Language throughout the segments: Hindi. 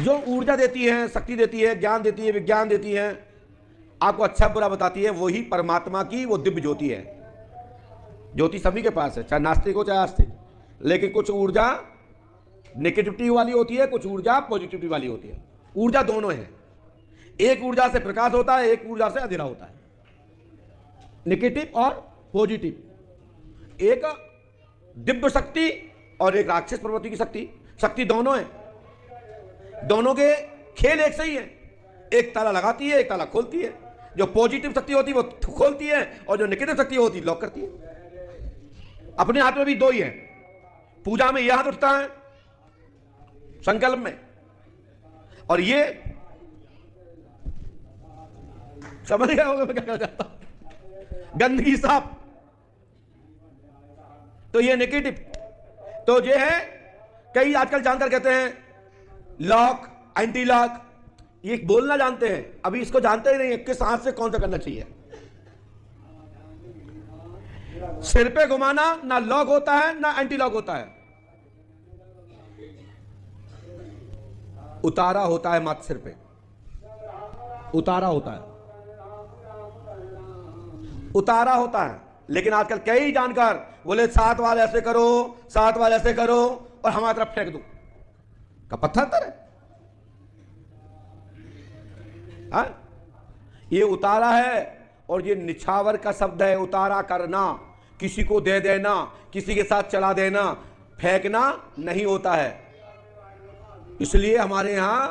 जो ऊर्जा देती है, शक्ति देती है, ज्ञान देती है, विज्ञान देती है, आपको अच्छा बुरा बताती है, वही परमात्मा की वो दिव्य ज्योति है। ज्योति सभी के पास है, चाहे नास्तिक हो चाहे आस्तिक, लेकिन कुछ ऊर्जा नेगेटिविटी वाली होती है, कुछ ऊर्जा पॉजिटिविटी वाली होती है। ऊर्जा दोनों है, एक ऊर्जा से प्रकाश होता है, एक ऊर्जा से अंधेरा होता है, नेगेटिव और पॉजिटिव। एक दिव्य शक्ति और एक राक्षस प्रवृत्ति की शक्ति, शक्ति दोनों है, दोनों के खेल एक सही है। एक ताला लगाती है, एक ताला खोलती है। जो पॉजिटिव शक्ति होती है वो खोलती है, और जो नेगेटिव शक्ति होती है लॉक करती है। अपने हाथ में भी दो ही है। पूजा में यह हाथ उठता है संकल्प में, और ये समझ गए होंगे मैं क्या कहना चाहता हूं, गंदगी साफ, तो ये नेगेटिव। तो ये है, कई आजकल जानकर कहते हैं लॉक, एंटी लॉक, ये बोलना जानते हैं, अभी इसको जानते ही नहीं है किस हाथ से कौन सा करना चाहिए। सिर पे घुमाना ना लॉक होता है ना एंटी लॉक होता है, उतारा होता है मात्र सिर पे, उतारा होता है, उतारा होता है। लेकिन आजकल कई जानकार बोले 7 बार ऐसे करो, 7 बार ऐसे करो, और हमारी तरफ फेंक दो का पत्थर तर है। ये उतारा है, और ये निछावर का शब्द है। उतारा करना, किसी को दे देना, किसी के साथ चला देना, फेंकना नहीं होता है। इसलिए हमारे यहां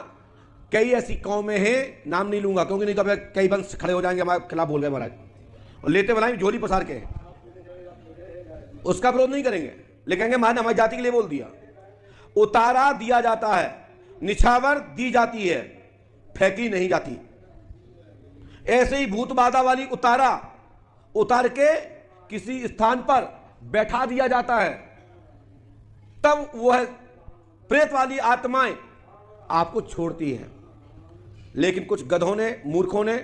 कई ऐसी कौमें हैं, नाम नहीं लूंगा क्योंकि नहीं तो कई वंश खड़े हो जाएंगे हमारे खिलाफ, बोल गए महाराज, और लेते बनाए झोली पसार के, उसका विरोध नहीं करेंगे, लेकिन कहेंगे मान हमारी जाति के लिए बोल दिया। उतारा दिया जाता है, निछावर दी जाती है, फेंकी नहीं जाती। ऐसे ही भूत बाधा वाली उतारा, उतार के किसी स्थान पर बैठा दिया जाता है, तब वह प्रेत वाली आत्माएं आपको छोड़ती हैं। लेकिन कुछ गधों ने, मूर्खों ने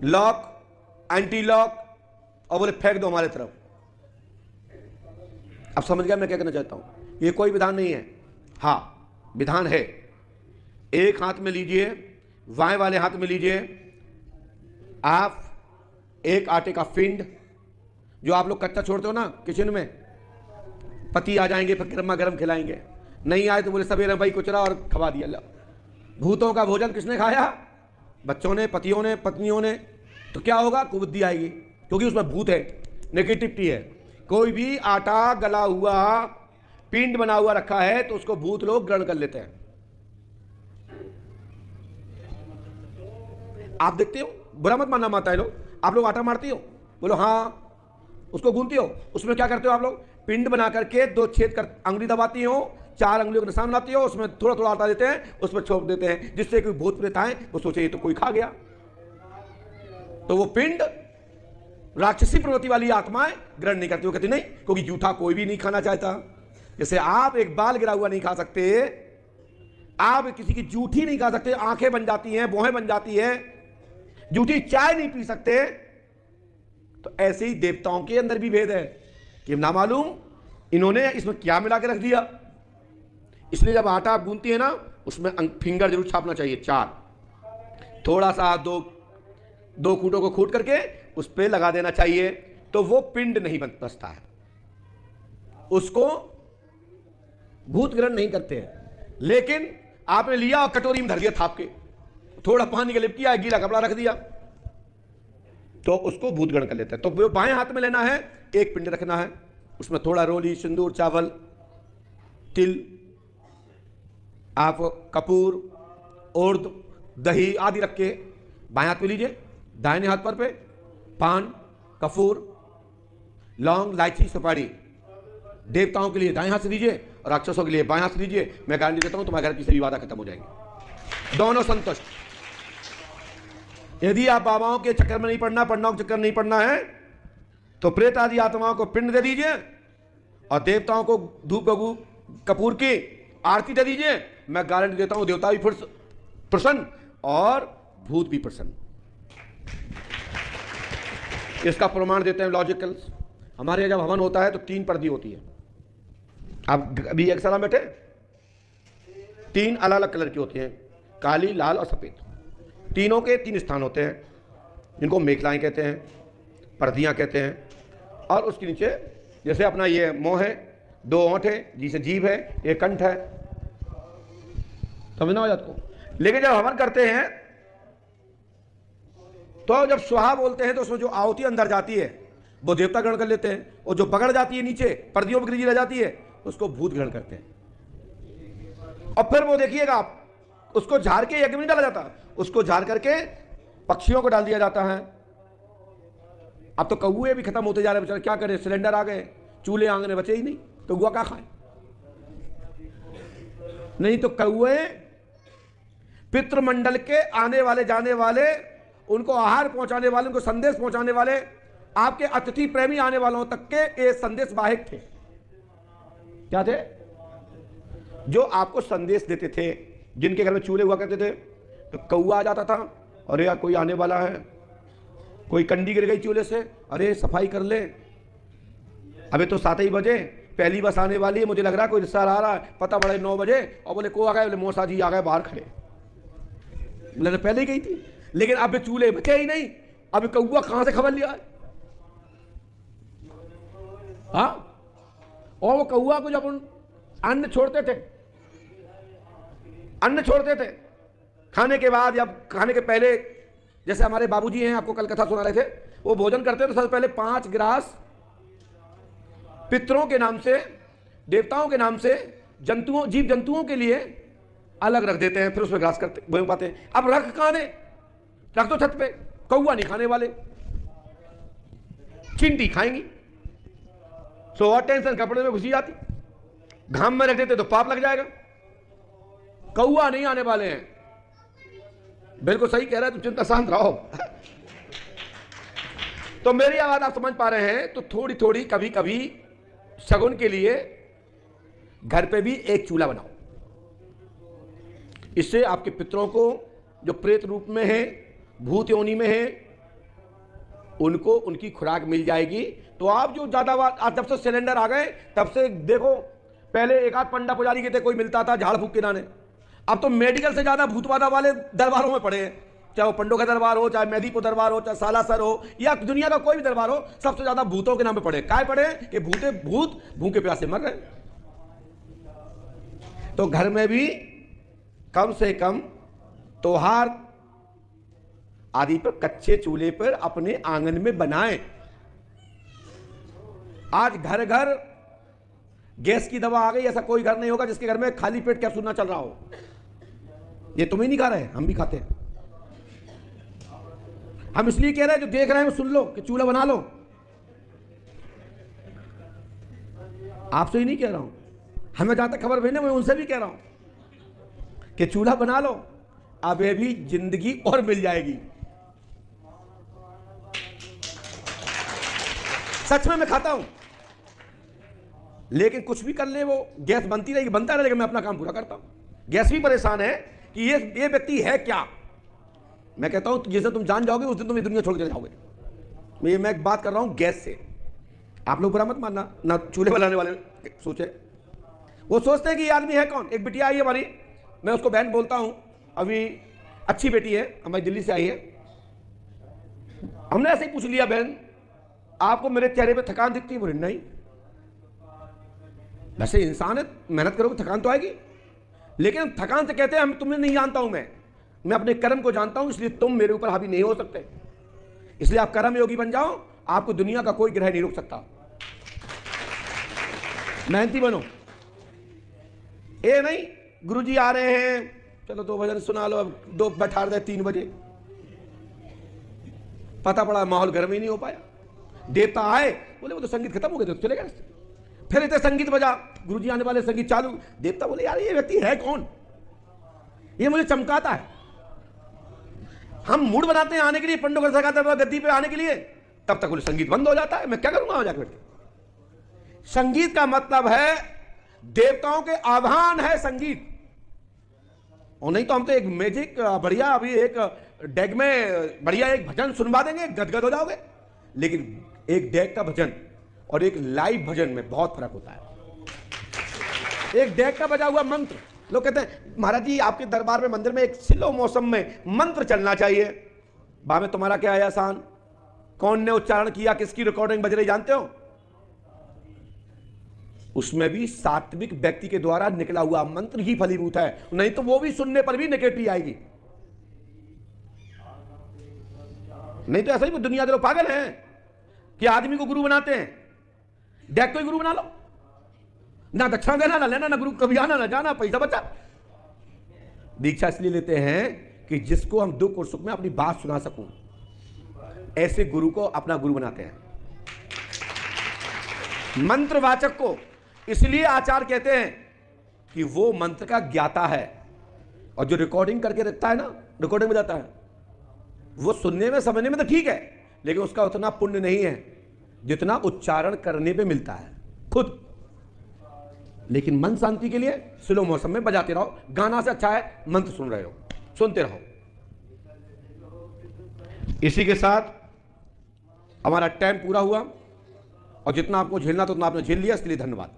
लॉक, एंटी लॉक, और बोले फेंक दो हमारे तरफ। अब समझ गया मैं क्या कहना चाहता हूं। ये कोई विधान नहीं है, हाँ विधान है। एक हाथ में लीजिए, बाएं वाले हाथ में लीजिए आप एक आटे का पिंड, जो आप लोग कच्चा छोड़ते हो ना किचन में, पति आ जाएंगे फिर गर्मा गर्म खिलाएंगे, नहीं आए तो बोले सवेरे भाई कुचरा और खवा दिया। भूतों का भोजन किसने खाया? बच्चों ने, पतियों ने, पत्नियों ने। तो क्या होगा? कुबुद्धि आएगी, क्योंकि उसमें भूत है, नेगेटिविटी है। कोई भी आटा गला हुआ पिंड बना हुआ रखा है तो उसको भूत लोग ग्रहण कर लेते हैं। आप देखते हो, बुरा मत मानना माता है लोग, आप लोग आटा मारती हो, बोलो हाँ, उसको गूंथती हो, उसमें क्या करते हो आप लोग? पिंड बना करके 2 छेद कर अंगुली दबाती हो, 4 अंगुलियों का निशान बनाती हो, उसमें थोड़ा थोड़ा आटा देते हैं, उसमें छोड़ देते हैं, जिससे कोई भूत प्रेत आए वो सोचे ये तो कोई खा गया। तो वो पिंड राक्षसी प्रवृत्ति वाली आत्माएं ग्रहण नहीं करती। वो कहती नहीं, क्योंकि जूठा कोई भी नहीं खाना चाहता। जैसे आप एक बाल गिरा हुआ नहीं खा सकते, आप किसी की जूठी नहीं खा सकते, आंखें बन जाती हैं, भौहें बन जाती है, जूठी चाय नहीं पी सकते। तो ऐसे ही देवताओं के अंदर भी भेद है कि ना मालूम इन्होंने इसमें क्या मिला के रख दिया। इसलिए जब आटा आप गूंथती है ना, उसमें फिंगर जरूर छापना चाहिए, 4, थोड़ा सा 2 खूंटों को खूट करके उस पर लगा देना चाहिए, तो वो पिंड नहीं बचता है, उसको भूत ग्रहण नहीं करते हैं। लेकिन आपने लिया और कटोरी में धर दिया थाप के, थोड़ा पानी का लिप किया, गीला कपड़ा रख दिया, तो उसको भूत ग्रहण कर लेते हैं। तो बाएं हाथ में लेना है, एक पिंड रखना है, उसमें थोड़ा रोली, सिंदूर, चावल, तिल, आप कपूर, उर्द, दही आदि रख के बाएं हाथ में लीजिए। दाहिने हाथ पर पे पान, कपूर, लौंग, इलायची, सुपारी देवताओं के लिए दाएं हाथ से लीजिए और राक्षसों के लिए बाएं हाथ से लीजिए। मैं गारंटी देता हूं तुम्हारे घर की सभी बाधा खत्म हो जाएंगी, दोनों संतुष्ट। यदि आप बाबाओं के चक्कर में नहीं पड़ना, पंडाओं के चक्कर नहीं पड़ना है, तो प्रेत आदि आत्माओं को पिंड दे दीजिए और देवताओं को धूप कपूर की आरती दे दीजिए। मैं गारंटी देता हूं देवता भी प्रसन्न और भूत भी प्रसन्न। इसका प्रमाण देते हैं लॉजिकल। हमारे यहाँ जब हवन होता है तो 3 पर्दी होती है। आप अभी एक साल बैठे, 3 अलग अलग कलर की होती हैं, काली, लाल और सफ़ेद। तीनों के 3 स्थान होते हैं, जिनको मेखलाएँ कहते हैं, पर्दियाँ कहते हैं। और उसके नीचे जैसे अपना ये मुँह है, 2 होंठ है, जिसे जीभ है, एक कंठ है, समझना हो जाता को। लेकिन जब हवन करते हैं तो जब स्वाहा बोलते हैं तो उसमें जो आहुति अंदर जाती है वो देवता ग्रहण कर लेते हैं, और जो बगड़ जाती है नीचे पर्दियों पर गिरी रह जाती है उसको भूत ग्रहण करते हैं। और फिर वो देखिएगा आप, उसको झाड़ के यज्ञ में नहीं डाला जाता, उसको झाड़ करके पक्षियों को डाल दिया जाता है। अब तो कौए भी खत्म होते जा रहे हैं बेचारे, क्या करें, सिलेंडर आ गए, चूल्हे आंगन बचे ही नहीं, तो कौआ क्या खाए। नहीं तो कौए पितृमंडल के आने वाले जाने वाले, उनको आहार पहुंचाने वाले, उनको संदेश पहुंचाने वाले, आपके अतिथि प्रेमी आने वालों तक के ये संदेश वाहक थे। क्या थे? जो आपको संदेश देते थे। जिनके घर में चूल्हे हुआ करते थे तो कौआ आ जाता था, अरे यार कोई आने वाला है, कोई कंडी गिर गई चूल्हे से, अरे सफाई कर ले, अबे तो 7 ही बजे, पहली बस आने वाली है, मुझे लग रहा है कोई रिश्तेदार आ रहा है, पता पड़े 9 बजे, और बोले को आ गए, बोले मौसा जी आ गए बाहर खड़े, बोले तो पहले ही गई थी। लेकिन अब चूल्हे बचे ही नहीं, अब कौआ कहां से खबर लिया है? हाँ, और वो कौआ को जब अन्न छोड़ते थे, अन्न छोड़ते थे खाने के बाद या खाने के पहले, जैसे हमारे बाबूजी हैं, आपको कल कथा सुना रहे थे, वो भोजन करते तो सबसे पहले 5 गिलास पितरों के नाम से, देवताओं के नाम से, जंतुओं, जीव जंतुओं के लिए अलग रख देते हैं, फिर उसमें ग्रास करते पाते हैं। अब रख खाने, रख दो छत पे, कौआ नहीं खाने वाले, चींटी खाएंगी, सो और टेंशन कपड़े में घुसी जाती, घाम में रख देते तो पाप लग जाएगा, कौआ नहीं आने वाले हैं। बिल्कुल सही कह रहा है, तुम चिंता शांत रहो। तो मेरी आवाज आप समझ पा रहे हैं? तो थोड़ी थोड़ी कभी कभी शगुन के लिए घर पे भी एक चूल्हा बनाओ, इससे आपके पितरों को जो प्रेत रूप में है, भूत योनि में है, उनको उनकी खुराक मिल जाएगी। तो आप जो ज्यादा आज जब से सिलेंडर आ गए तब से देखो, पहले एक आध पंडा पुजारी के थे, कोई मिलता था झाड़ फूक के नाने, अब तो मेडिकल से ज्यादा भूतवादा वाले दरबारों में पड़े हैं, चाहे वो पंडों का दरबार हो, चाहे मेदीपुर दरबार हो, चाहे सालासर हो, या दुनिया का कोई भी दरबार हो, सबसे ज्यादा भूतों के नाम पे पड़े। काय पड़े कि भूत भूखे प्यासे मर रहे। तो घर में भी कम से कम त्योहार आदि पर कच्चे चूल्हे पर अपने आंगन में बनाएं। आज घर घर गैस की दवा आ गई, ऐसा कोई घर नहीं होगा जिसके घर में खाली पेट कैप्सूल ना चल रहा हो। ये तुम ही नहीं खा रहे, हम भी खाते हैं। हम इसलिए कह रहे हैं, जो देख रहे हैं वो सुन लो कि चूल्हा बना लो। आपसे ही नहीं कह रहा हूं, हमें जहां तक खबर भेजने, मैं उनसे भी कह रहा हूं कि चूल्हा बना लो, अब ये भी जिंदगी और मिल जाएगी। सच में मैं खाता हूं, लेकिन कुछ भी कर ले, वो गैस बनती रहेगी, बनता रहेगा, मैं अपना काम पूरा करता हूं। गैस भी परेशान है कि ये व्यक्ति है क्या। मैं कहता हूं जिसे तुम जान जाओगे उस दिन तुम ये दुनिया छोड़ के जाओगे। मैं एक बात कर रहा हूं गैस से, आप लोग बुरा मत मानना, ना चूल्हे बनाने वाले सोचे, वो सोचते हैं कि ये आदमी है कौन। एक बिटिया आई है हमारी, मैं उसको बहन बोलता हूं, अभी अच्छी बेटी है, हमारी दिल्ली से आई है। हमने ऐसे ही पूछ लिया, बहन आपको मेरे चेहरे पे थकान दिखती है? बोले नहीं। वैसे इंसान है, मेहनत करोगे थकान तो आएगी, लेकिन थकान से कहते हैं हम तुम्हें नहीं जानता हूं, मैं अपने कर्म को जानता हूं, इसलिए तुम मेरे ऊपर हावी नहीं हो सकते। इसलिए आप कर्म योगी बन जाओ, आपको दुनिया का कोई ग्रह नहीं रोक सकता। मेहनती बनो। ये नहीं गुरुजी आ रहे हैं, चलो 2 भजन सुना लो, अब 2 बैठा दे 3 बजे, पता पड़ा माहौल गर्म ही नहीं हो पाया। देवता आए, बोले वो तो संगीत खत्म हो गया, तो चले गए। फिर इतने संगीत बजा, गुरुजी आने वाले, संगीत चालू। देवता बोले यार ये व्यक्ति है कौन, ये मुझे चमकाता है। हम मूड बनाते हैं आने के लिए, पंडों का सगाते हैं गद्दी पे आने के लिए, तब तक बोले संगीत बंद हो जाता है। मैं क्या करूंगा वहां जाकर? संगीत का मतलब है देवताओं के आह्वान है संगीत, और नहीं तो हम तो एक मैजिक बढ़िया, अभी एक डेग में बढ़िया एक भजन सुनवा देंगे, गदगद हो जाओगे। लेकिन एक डेग का भजन और एक लाइव भजन में बहुत फर्क होता है। एक डेग का बजा हुआ मंत्र लोग कहते हैं महाराज जी आपके दरबार में मंदिर में एक स्लो मौसम में मंत्र चलना चाहिए। बा में तुम्हारा क्या है आसान? कौन ने उच्चारण किया, किसकी रिकॉर्डिंग बज रही जानते हो? उसमें भी सात्विक व्यक्ति के द्वारा निकला हुआ मंत्र ही फलीभूत है, नहीं तो वो भी सुनने पर भी नेगेटिव आएगी। नहीं तो ऐसा ही दुनिया के लोग पागल हैं कि आदमी को गुरु बनाते हैं। डेक को ही गुरु बना लो, ना दक्षिणा देना, ना लेना, ना गुरु कभी आना ना जाना, पैसा बचा। दीक्षा इसलिए लेते हैं कि जिसको हम दुख और सुख में अपनी बात सुना सकूं, ऐसे गुरु को अपना गुरु बनाते हैं। मंत्रवाचक को इसलिए आचार्य कहते हैं कि वो मंत्र का ज्ञाता है, और जो रिकॉर्डिंग करके रखता है ना, रिकॉर्डिंग में जाता है, वो सुनने में समझने में तो ठीक है, लेकिन उसका उतना पुण्य नहीं है जितना उच्चारण करने पे मिलता है खुद। लेकिन मन शांति के लिए स्लो मौसम में बजाते रहो, गाना से अच्छा है मंत्र सुन रहे हो, सुनते रहो। इसी के साथ हमारा टाइम पूरा हुआ, और जितना आपको झेलना था उतना आपने झेल लिया, इसके लिए धन्यवाद।